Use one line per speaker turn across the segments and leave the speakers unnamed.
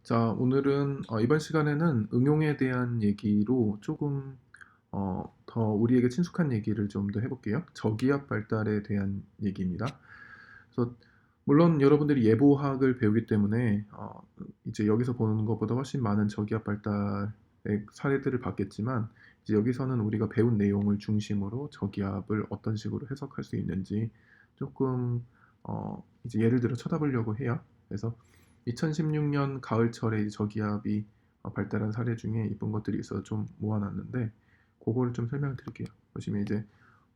자, 오늘은 이번 시간에는 응용에 대한 얘기로 조금 더 우리에게 친숙한 얘기를 좀 더 해볼게요. 저기압 발달에 대한 얘기입니다. 그래서 물론 여러분들이 예보학을 배우기 때문에 이제 여기서 보는 것보다 훨씬 많은 저기압 발달의 사례들을 봤겠지만 이제 여기서는 우리가 배운 내용을 중심으로 저기압을 어떤 식으로 해석할 수 있는지 조금 이제 예를 들어 쳐다보려고 해요. 그래서 2016년 가을철에 저기압이 발달한 사례 중에 이쁜 것들이 있어서 좀 모아놨는데 그거를 좀 설명드릴게요. 보시면 이제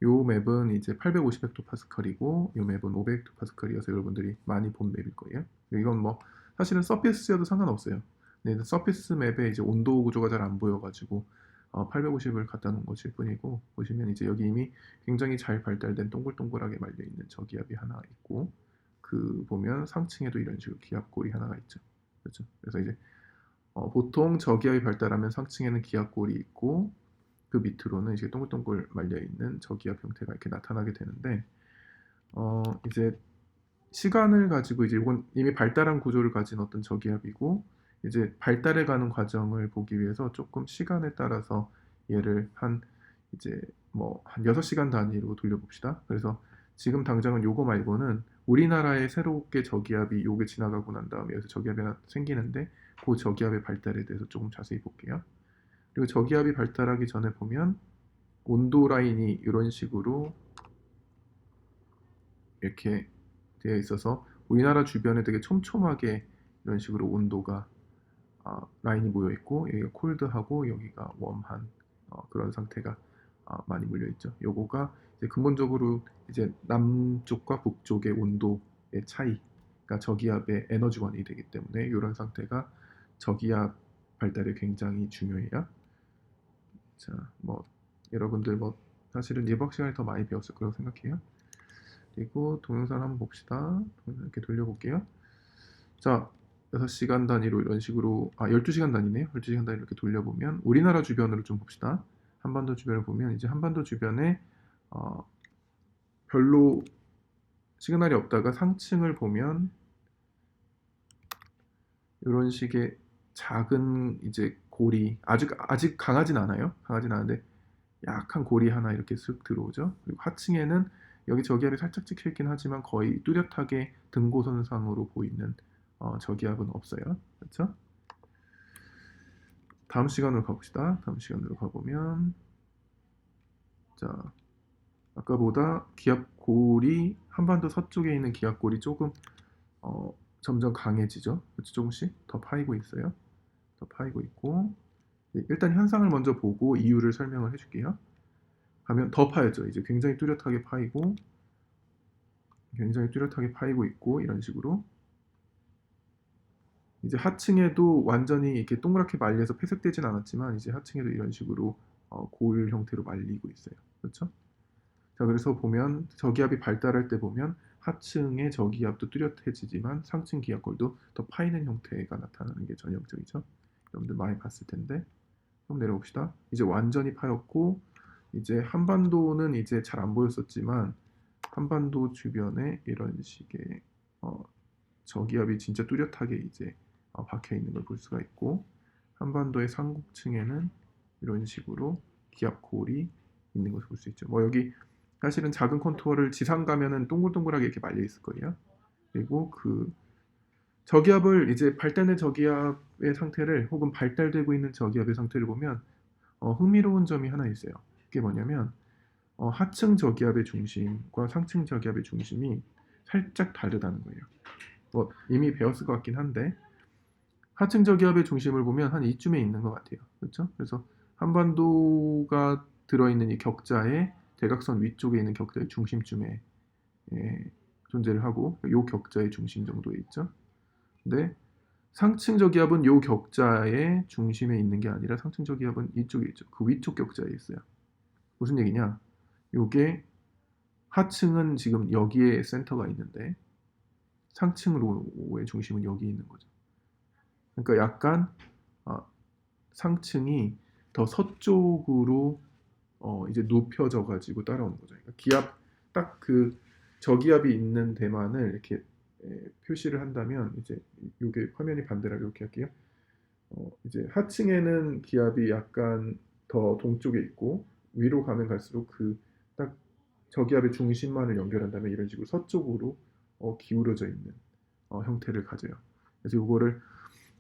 요 맵은 이제 850헥토파스칼이고 요 맵은 500헥토파스칼이어서 여러분들이 많이 본 맵일 거예요. 이건 뭐 사실은 서피스여도 상관없어요. 근데 서피스 맵에 이제 온도 구조가 잘 안 보여가지고 850을 갖다 놓은 것일 뿐이고 보시면 이제 여기 이미 굉장히 잘 발달된 동글동글하게 말려 있는 저기압이 하나 있고 그 보면 상층에도 이런 식으로 기압골이 하나가 있죠. 그렇죠? 그래서 이제 보통 저기압이 발달하면 상층에는 기압골이 있고 그 밑으로는 이제 동글동글 말려 있는 저기압 형태가 이렇게 나타나게 되는데 이제 시간을 가지고 이제 이건 이미 발달한 구조를 가진 어떤 저기압이고 이제 발달해 가는 과정을 보기 위해서 조금 시간에 따라서 얘를 한 이제 뭐 한 6시간 단위로 돌려봅시다. 그래서 지금 당장은 요거 말고는 우리나라에 새롭게 저기압이 요게 지나가고 난 다음에 여기서 저기압이 하나 생기는데 그 저기압의 발달에 대해서 조금 자세히 볼게요. 그리고 저기압이 발달하기 전에 보면 온도 라인이 이런 식으로 이렇게 되어 있어서 우리나라 주변에 되게 촘촘하게 이런 식으로 온도가 라인이 모여 있고 여기가 콜드하고 여기가 웜한 그런 상태가 많이 물려 있죠. 요거가 이제 근본적으로 이제 남쪽과 북쪽의 온도의 차이가 저기압의 에너지원이 되기 때문에 이런 상태가 저기압 발달에 굉장히 중요해요. 자, 뭐 여러분들 뭐 사실은 예방 시간에 더 많이 배웠을 거라고 생각해요. 그리고 동영상 한번 봅시다. 이렇게 돌려볼게요. 자, 6시간 단위로 이런 식으로 12시간 단위네요. 12시간 단위로 이렇게 돌려보면 우리나라 주변으로 좀 봅시다. 한반도 주변을 보면 이제 한반도 주변에 어, 별로 시그널이 없다가 상층을 보면 이런 식의 작은 이제 골이 아직 강하진 않아요. 강하진 않은데 약한 골이 하나 이렇게 쓱 들어오죠. 그리고 하층에는 여기 저기압이 살짝 찍혀 있긴 하지만 거의 뚜렷하게 등고선상으로 보이는 저기압은 없어요. 그렇죠? 다음 시간으로 가봅시다. 다음 시간으로 가보면 자 아까보다 기압골이 한반도 서쪽에 있는 기압골이 조금 점점 강해지죠. 그렇죠? 조금씩 더 파이고 있어요. 더 파이고 있고 일단 현상을 먼저 보고 이유를 설명을 해줄게요. 가면 더 파였죠. 이제 굉장히 뚜렷하게 파이고 있고 이런 식으로 이제 하층에도 완전히 이렇게 동그랗게 말려서 폐색되진 않았지만 이제 하층에도 이런 식으로 고울 형태로 말리고 있어요. 그렇죠? 자, 그래서 보면 저기압이 발달할 때 보면 하층의 저기압도 뚜렷해지지만 상층 기압골도 더 파이는 형태가 나타나는 게 전형적이죠. 여러분들 많이 봤을 텐데 한번 내려봅시다. 이제 완전히 파였고 이제 한반도는 이제 잘 안 보였었지만 한반도 주변에 이런 식의 어, 저기압이 진짜 뚜렷하게 이제 박혀 있는 걸 볼 수가 있고 한반도의 상공층에는 이런 식으로 기압골이 있는 것을 볼 수 있죠. 뭐 여기 사실은 작은 컨투어를 지상 가면은 동글동글하게 이렇게 말려 있을 거예요. 그리고 그 저기압을 이제 발달된 저기압의 상태를 혹은 발달되고 있는 저기압의 상태를 보면 흥미로운 점이 하나 있어요. 그게 뭐냐면 하층 저기압의 중심과 상층 저기압의 중심이 살짝 다르다는 거예요. 뭐 이미 배웠을 것 같긴 한데 하층 저기압의 중심을 보면 한 이쯤에 있는 것 같아요. 그렇죠? 그래서 한반도가 들어있는 이 격자의 대각선 위쪽에 있는 격자의 중심쯤에 존재를 하고 이 격자의 중심 정도에 있죠. 근데 상층 저기압은 이 격자의 중심에 있는 게 아니라 상층 저기압은 이쪽에 있죠. 그 위쪽 격자에 있어요. 무슨 얘기냐? 요게 하층은 지금 여기에 센터가 있는데 상층로의 중심은 여기 있는 거죠. 그러니까 약간 어, 상층이 더 서쪽으로 이제 눕혀져 가지고 따라오는 거죠. 그러니까 기압 딱 그 저기압이 있는 대만을 이렇게 표시를 한다면 이제 이게 화면이 반대라 이렇게 할게요. 이제 하층에는 기압이 약간 더 동쪽에 있고 위로 가면 갈수록 그 딱 저기압의 중심만을 연결한다면 이런 식으로 서쪽으로 기울어져 있는 형태를 가져요. 그래서 이거를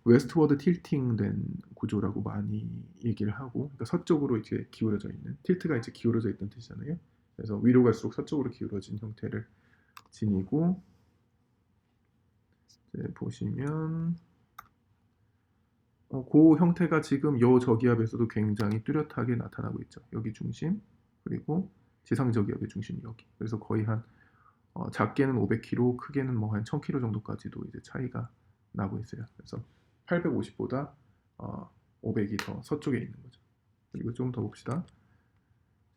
웨스트워드 틸팅된 구조라고 많이 얘기를 하고, 그러니까 서쪽으로 이제 기울어져 있는, 틸트가 이제 기울어져 있다는 뜻이잖아요. 그래서 위로 갈수록 서쪽으로 기울어진 형태를 지니고, 이제 보시면 그 형태가 지금 요 저기압에서도 굉장히 뚜렷하게 나타나고 있죠. 여기 중심, 그리고 지상 저기압의 중심이 여기. 그래서 거의 한 작게는 500km, 크게는 뭐 한 1000km 정도까지도 이제 차이가 나고 있어요. 그래서 850보다 500이 더 서쪽에 있는 거죠. 그리고 좀 더 봅시다.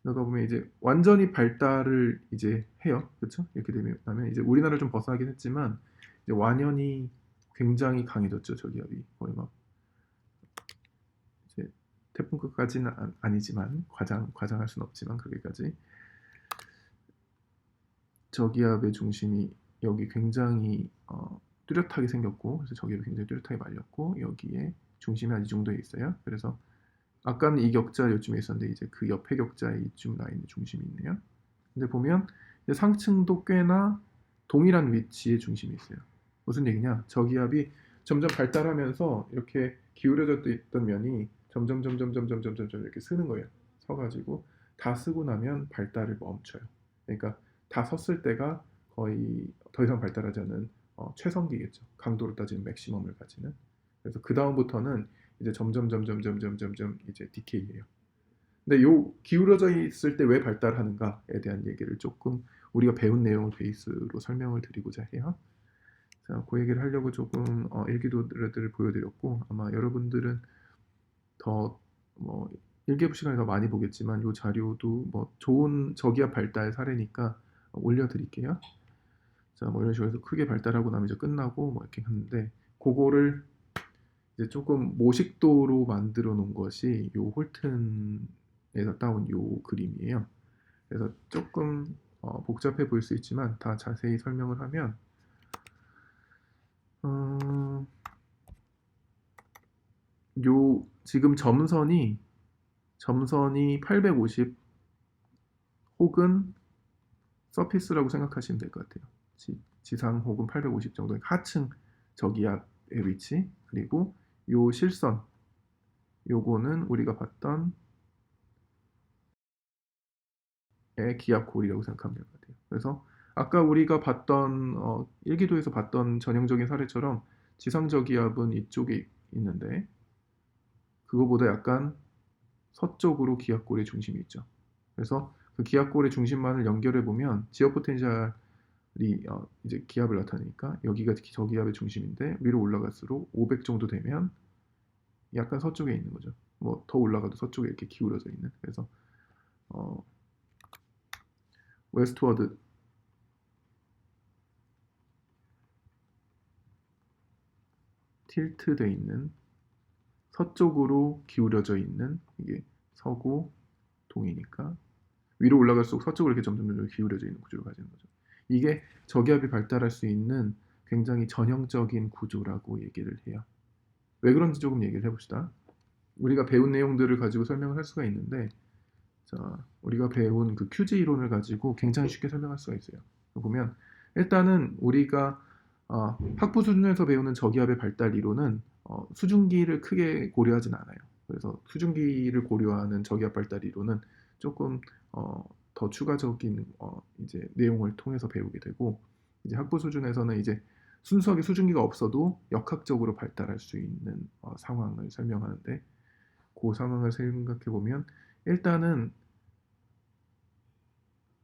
그러다 보면 이제 완전히 발달을 이제 해요. 그렇죠? 이렇게 되면 이제 우리나라를 좀 벗어나긴 했지만 이제 완연히 굉장히 강해졌죠. 저기압이 거의 막 이제 태풍급까지는 아니지만 과장할 수는 없지만 그렇게까지 저기압의 중심이 여기 굉장히 뚜렷하게 생겼고, 그래서 저기압이 굉장히 뚜렷하게 말렸고, 여기에 중심이 한 이 정도에 있어요. 그래서 아까는 이 격자 요쯤에 있었는데 이제 그 옆에 격자에 이쯤 라인에 중심이 있네요. 근데 보면 상층도 꽤나 동일한 위치에 중심이 있어요. 무슨 얘기냐? 저기압이 점점 발달하면서 이렇게 기울어져 있던 면이 점점 이렇게 쓰는 거예요. 서가지고 다 쓰고 나면 발달을 멈춰요. 그러니까 다 섰을 때가 거의 더 이상 발달하지 않은 최성기겠죠. 강도로 따지면 맥시멈을 가지는. 그래서 그 다음부터는 이제 점점 이제 디케이해요. 근데 요 기울어져 있을 때 왜 발달하는가에 대한 얘기를 조금 우리가 배운 내용을 베이스로 설명을 드리고자 해요. 자, 그 얘기를 하려고 조금 일기도들을 보여드렸고, 아마 여러분들은 더 뭐 일기예보 시간에 더 많이 보겠지만 이 자료도 뭐 좋은 저기압 발달 사례니까 올려드릴게요. 자, 뭐 이런 식으로 해서 크게 발달하고 나면 이제 끝나고 뭐 이렇게 하는데, 그거를 이제 조금 모식도로 만들어 놓은 것이 요 홀튼에서 따온 요 그림이에요. 그래서 조금 복잡해 보일 수 있지만 다 자세히 설명을 하면 요 지금 점선이 850 혹은 서피스라고 생각하시면 될 것 같아요. 지상 혹은 850 정도의 하층 저기압의 위치, 그리고 요 실선, 요거는 우리가 봤던 기압골이라고 생각하면 될 것 같아요. 그래서 아까 우리가 봤던 일기도에서 봤던 전형적인 사례처럼 지상 저기압은 이쪽에 있는데 그거보다 약간 서쪽으로 기압골의 중심이 있죠. 그래서 그 기압골의 중심만을 연결해 보면 지역 포텐셜이 이제 기압을 나타내니까 여기가 저기압의 중심인데 위로 올라갈수록 500 정도 되면 약간 서쪽에 있는 거죠. 뭐 더 올라가도 서쪽에 이렇게 기울어져 있는. 그래서 웨스트워드 틸트돼 있는, 서쪽으로 기울어져 있는, 이게 서고 동이니까 위로 올라갈수록 서쪽으로 이렇게 점점 기울어져 있는 구조를 가지는 거죠. 이게 저기압이 발달할 수 있는 굉장히 전형적인 구조라고 얘기를 해요. 왜 그런지 조금 얘기를 해봅시다. 우리가 배운 내용들을 가지고 설명을 할 수가 있는데, 자, 우리가 배운 그 큐지 이론을 가지고 굉장히 쉽게 설명할 수가 있어요. 보면 일단은 우리가 학부 수준에서 배우는 저기압의 발달 이론은 수증기를 크게 고려하진 않아요. 그래서 수증기를 고려하는 저기압 발달 이론은 조금 더 추가적인 이제 내용을 통해서 배우게 되고, 이제 학부 수준에서는 이제 순수하게 수증기가 없어도 역학적으로 발달할 수 있는 상황을 설명하는데, 그 상황을 생각해 보면 일단은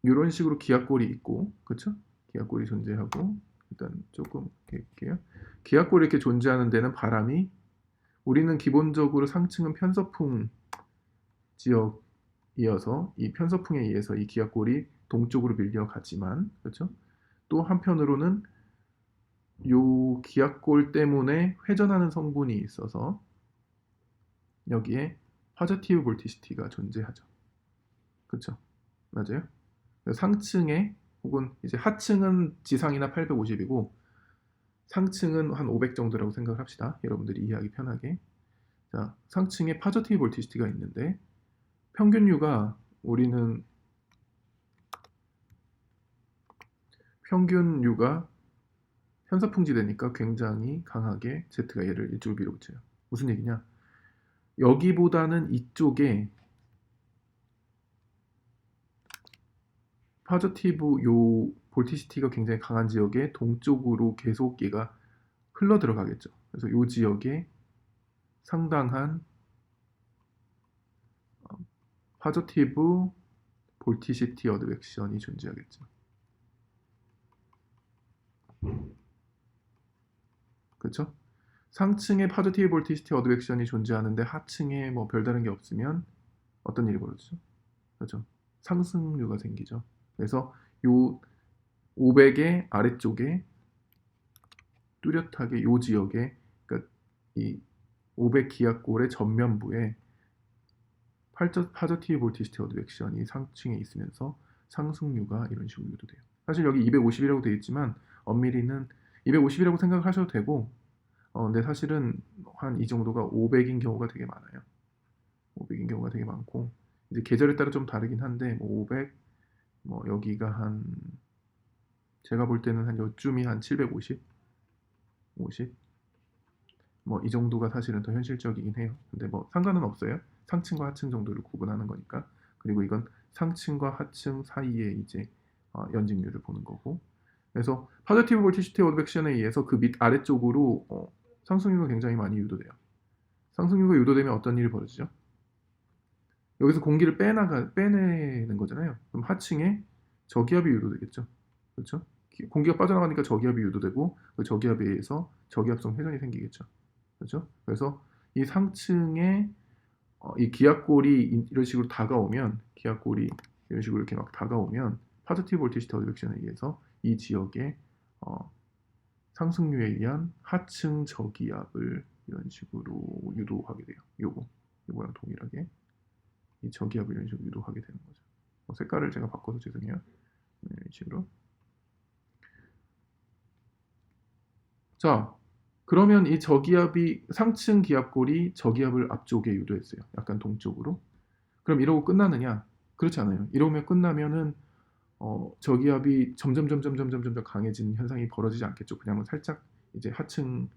이런 식으로 기압골이 있고, 그렇죠? 기압골이 존재하고, 일단 조금 이렇게 할게요. 기압골이 이렇게 존재하는 데는 바람이, 우리는 기본적으로 상층은 편서풍 지역이어서 이 편서풍에 의해서 이 기압골이 동쪽으로 밀려가지만, 그렇죠? 또 한편으로는 이 기압골 때문에 회전하는 성분이 있어서 여기에 파저티브 볼티시티가 존재하죠. 그렇죠? 맞아요? 상층에 혹은 이제 하층은 지상이나 850이고 상층은 한 500 정도라고 생각을 합시다. 여러분들이 이해하기 편하게. 자, 상층에 파저티브 볼티시티가 있는데 평균 U가 우리는 평균 U가 현사풍지되니까 굉장히 강하게 Z가 얘를 이쪽으로 밀어붙여요. 무슨 얘기냐? 여기보다는 이쪽에 파저티브 요 볼티시티가 굉장히 강한 지역에 동쪽으로 계속 얘가 흘러 들어가겠죠. 그래서 요 지역에 상당한 파저티브 볼티시티 어드벡션이 존재하겠죠. 그렇죠? 상층에 파저티브 볼티시티 어드벡션이 존재하는데 하층에 뭐 별다른 게 없으면 어떤 일이 벌어지죠? 그렇죠? 상승류가 생기죠. 그래서 요 500의 아래쪽에 뚜렷하게 요 지역에, 그러니까 이 500 기압골의 전면부에 파저티브 볼티시티 어드벡션이 상층에 있으면서 상승류가 이런 식으로 유도돼요. 사실 여기 250이라고 되어 있지만 엄밀히는 250이라고 생각을 하셔도 되고, 근데 사실은 한 이 정도가 500인 경우가 되게 많아요. 500인 경우가 되게 많고, 이제 계절에 따라 좀 다르긴 한데, 뭐 500, 뭐 여기가 한 제가 볼 때는 한 요쯤이 한 750, 50, 뭐 이 정도가 사실은 더 현실적이긴 해요. 근데 뭐 상관은 없어요. 상층과 하층 정도를 구분하는 거니까. 그리고 이건 상층과 하층 사이에 이제 연직률을 보는 거고. 그래서 파저티브 볼티시티 어드벡션에 의해서 그 밑 아래쪽으로 상승률가 굉장히 많이 유도돼요. 상승률가 유도되면 어떤 일이 벌어지죠? 여기서 공기를 빼내는 거잖아요. 그럼 하층에 저기압이 유도되겠죠. 그렇죠? 공기가 빠져나가니까 저기압이 유도되고 그 저기압에 의해서 저기압성 회전이 생기겠죠. 그렇죠? 그래서 이 상층에 이 기압골이 이런 식으로 다가오면, 기압골이 이런 식으로 이렇게 막 다가오면 파저티브 볼티시티 어드벡션에 의해서 이 지역에 상승류에 의한 하층 저기압을 이런 식으로 유도하게 돼요. 요거랑 동일하게 이 저기압을 이런 식으로 유도하게 되는 거죠. 색깔을 제가 바꿔서 죄송해요. 네, 이런 식으로. 자, 그러면 이 저기압이 상층 기압골이 저기압을 앞쪽에 유도했어요. 약간 동쪽으로. 그럼 이러고 끝나느냐? 그렇지 않아요. 이러면 끝나면은 저기압이 점점 강해지는 현상이 벌어지지 않겠죠. 그냥 살짝 이제 하층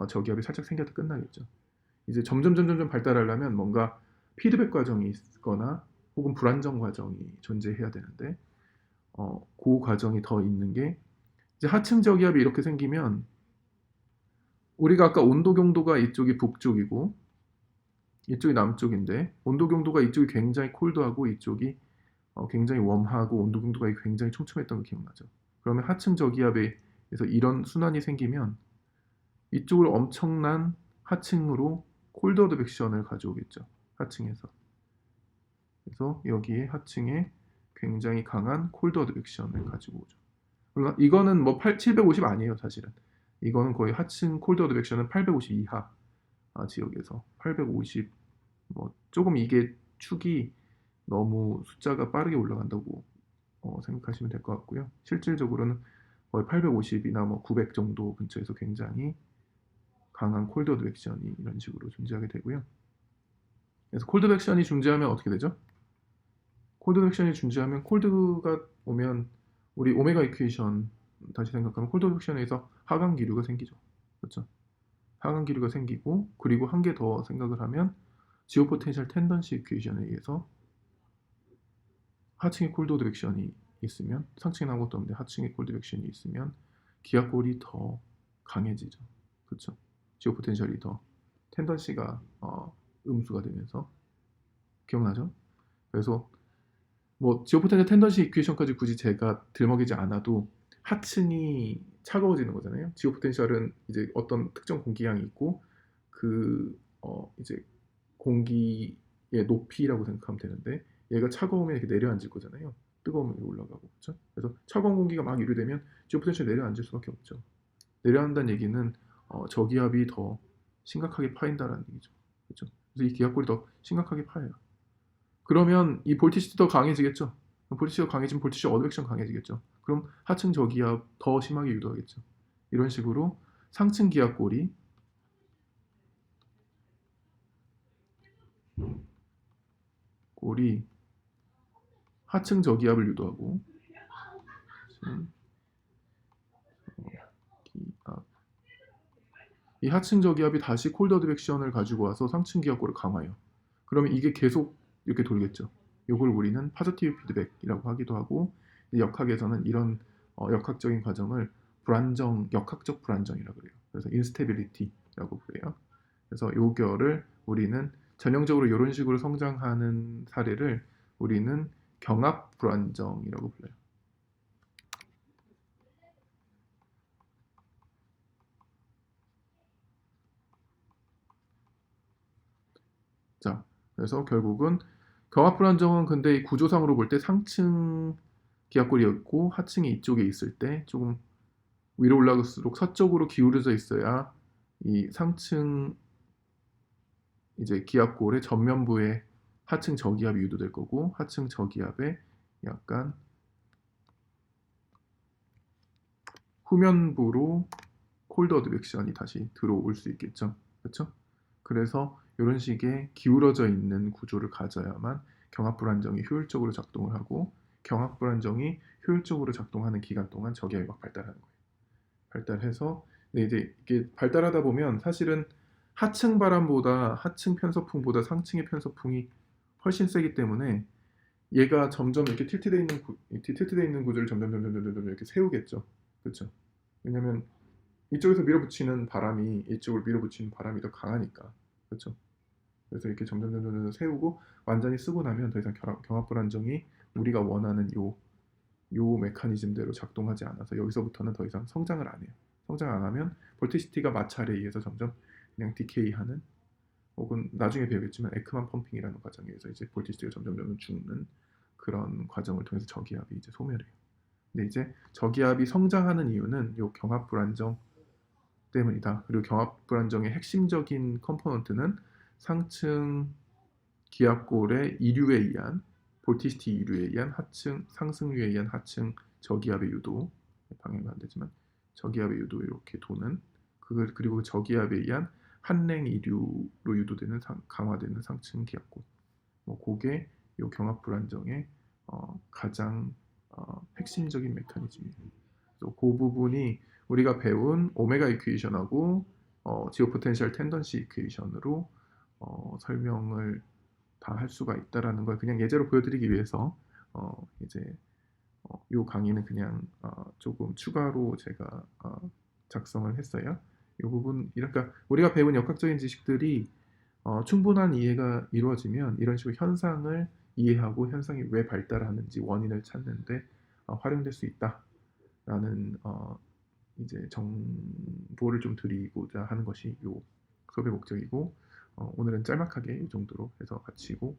저기압이 살짝 생겨도 끝나겠죠. 이제 점점 발달하려면 뭔가 피드백 과정이 있거나 혹은 불안정 과정이 존재해야 되는데 그 과정이 더 있는 게, 이제 하층 저기압이 이렇게 생기면 우리가 아까 온도 경도가 이쪽이 북쪽이고 이쪽이 남쪽인데, 온도 경도가 이쪽이 굉장히 콜드하고 이쪽이 굉장히 웜하고 온도 경도가 굉장히 촘촘했던 거 기억나죠? 그러면 하층 저기압에서 이런 순환이 생기면 이쪽을 엄청난 하층으로 콜드 어드벡션을 가져오겠죠. 하층에서. 그래서 여기에 하층에 굉장히 강한 콜드 어드벡션을 가지고 오죠. 그러나 이거는 뭐 750 아니에요, 사실은. 이거는 거의 하층 콜드 어드벡션은 850 이하 지역에서 850, 뭐 조금 이게 축이 너무 숫자가 빠르게 올라간다고 생각하시면 될 것 같고요. 실질적으로는 거의 850이나 뭐 900 정도 근처에서 굉장히 강한 콜드 어드벡션이 이런 식으로 존재하게 되고요. 그래서 콜드 어드벡션이 존재하면 어떻게 되죠? 콜드 어드벡션이 존재하면, 콜드가 오면 우리 오메가 이퀘이션 다시 생각하면 콜드 어드벡션에서 하강 기류가 생기죠. 그렇죠? 하강 기류가 생기고, 그리고 한 개 더 생각을 하면 지오 포텐셜 텐던시 이퀘이션에 의해서 하층에 콜드 어드벡션이 있으면, 상층에 아무것도 없는데 하층에 콜드 어드벡션이 있으면 기압골이 더 강해지죠. 그렇죠? 지오 포텐셜이 더 텐던시가 음수가 되면서, 기억나죠? 그래서 뭐 지오 포텐셜 텐던시 이퀘이션까지 굳이 제가 들먹이지 않아도 하층이 차가워지는 거잖아요. 지오 포텐셜은 이제 어떤 특정 공기량이 있고 그 이제 공기의 높이라고 생각하면 되는데, 얘가 차가우면 이렇게 내려앉을 거잖아요. 뜨거우면 올라가고. 그렇죠? 그래서 차가운 공기가 막 유류되면 지오 포텐셜이 내려앉을 수밖에 없죠. 내려앉는다는 얘기는 저기압이 더 심각하게 파인다라는 얘기죠. 그렇죠? 그래서 이 기압골이 더 심각하게 파여요. 그러면 이 볼티시도 더 강해지겠죠. 볼티시가 강해지면 볼티시 어드벡션 강해지겠죠. 그럼 하층 저기압 더 심하게 유도하겠죠. 이런 식으로 상층 기압 골이 하층 저기압을 유도하고 하층 저기압. 이 하층 저기압이 다시 콜드 어드벡션을 가지고 와서 상층 기압골을 강화해요. 그러면 이게 계속 이렇게 돌겠죠. 이걸 우리는 파저티브 피드백이라고 하기도 하고 역학에서는 이런 역학적인 과정을 역학적 불안정이라고 그래요. 그래서 인스테빌리티라고 그래요. 그래서 요거를 우리는 전형적으로 이런 식으로 성장하는 사례를 우리는 경합 불안정이라고 불러요. 자, 그래서 결국은 경합 불안정은 근데 이 구조상으로 볼 때 상층 기압골이 있고 하층이 이쪽에 있을 때 조금 위로 올라갈수록 서쪽으로 기울어져 있어야 이 상층 이제 기압골의 전면부에 하층 저기압이 유도될 거고 하층 저기압에 약간 후면부로 콜드 어드벡션이 다시 들어올 수 있겠죠. 그렇죠? 그래서 이런 식의 기울어져 있는 구조를 가져야만 경합 불안정이 효율적으로 작동을 하고 경합 불안정이 효율적으로 작동하는 기간 동안 저기압이 막 발달하는 거예요. 발달해서 근데 이제 이게 발달하다 보면 사실은 하층 바람보다 하층 편서풍보다 상층의 편서풍이 훨씬 세기 때문에 얘가 점점 이렇게 틸트되어 있는 구조를 점점 이렇게 세우겠죠. 그렇죠? 왜냐면 이쪽에서 밀어붙이는 바람이 이쪽을 밀어붙이는 바람이 더 강하니까. 그렇죠? 그래서 이렇게 점점 세우고 완전히 쓰고 나면 더 이상 경합 불안정이 우리가 원하는 요 메커니즘대로 작동하지 않아서 여기서부터는 더 이상 성장을 안 해요. 성장 안 하면 볼티시티가 마찰에 의해서 점점 그냥 디케이하는 혹은 나중에 배우겠지만 에크만 펌핑이라는 과정에 의해서 이제 볼티시티가 점점 죽는 그런 과정을 통해서 저기압이 이제 소멸해요. 근데 이제 저기압이 성장하는 이유는 요 경합 불안정 때문이다. 그리고 경합 불안정의 핵심적인 컴포넌트는 상층 기압골의 이류에 의한 볼티시티 이류에 의한 하층 상승류에 의한 하층 저기압의 유도 방향은 안 되지만 저기압의 유도 이렇게 도는 그리고 저기압에 의한 한랭 이류로 유도되는 강화되는 상층 기압골 그게 이 경합 불안정의 가장 핵심적인 메커니즘이에요. 그 부분이 우리가 배운 오메가 이퀘이션하고 지오 포텐셜 텐던시 이퀘이션으로 설명을 다 할 수가 있다라는 걸 그냥 예제로 보여드리기 위해서 이제 이 강의는 그냥 조금 추가로 제가 작성을 했어요. 이 부분 그러니까 우리가 배운 역학적인 지식들이 충분한 이해가 이루어지면 이런 식으로 현상을 이해하고 현상이 왜 발달하는지 원인을 찾는데 활용될 수 있다라는 이제 정보를 좀 드리고자 하는 것이 이 수업의 목적이고 오늘은 짤막하게 이 정도로 해서 마치고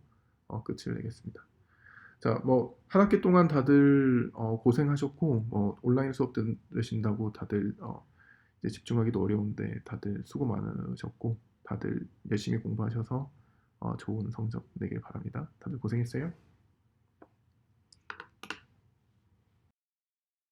끝을 내겠습니다. 자, 뭐 한 학기 동안 다들 고생하셨고 온라인 수업 들으신다고 다들 이제 집중하기도 어려운데 다들 수고 많으셨고 다들 열심히 공부하셔서 좋은 성적 내길 바랍니다. 다들 고생했어요.